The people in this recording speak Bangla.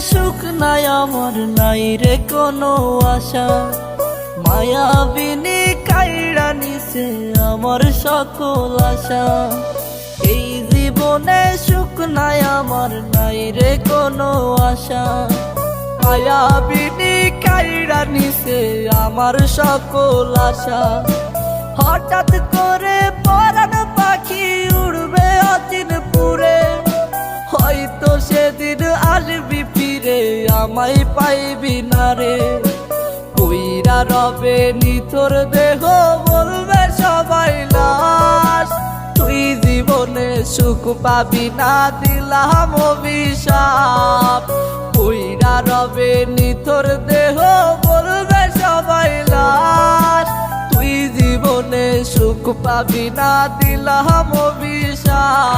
সুখ নাই আমার, নাই রে কোনো আশা। মায়াবিনী কাইড়া নিছে আমার সকল আশা। এই জীবনে সুখ নাই আমার, নাই রে কোনো আশা। মায়াবিনী কাইড়া নিছে আমার সকল আশা। হঠাৎ করে পরাণ পাখি উড়বে অচিন পুরে, হয়তো সেদিন আসবি ফিরে আমায় পাইবি না রে। কইরা রবে নিথর দেহ বলবে সবাই লাশ, তুই জীবনে সুখ পাবি না দিলাম অভিশাপ। কইরা রবে নিথর দেহ বলবে সবাই লাশ, তুই জীবনে সুখ পাবি না দিলাম অভিশাপ।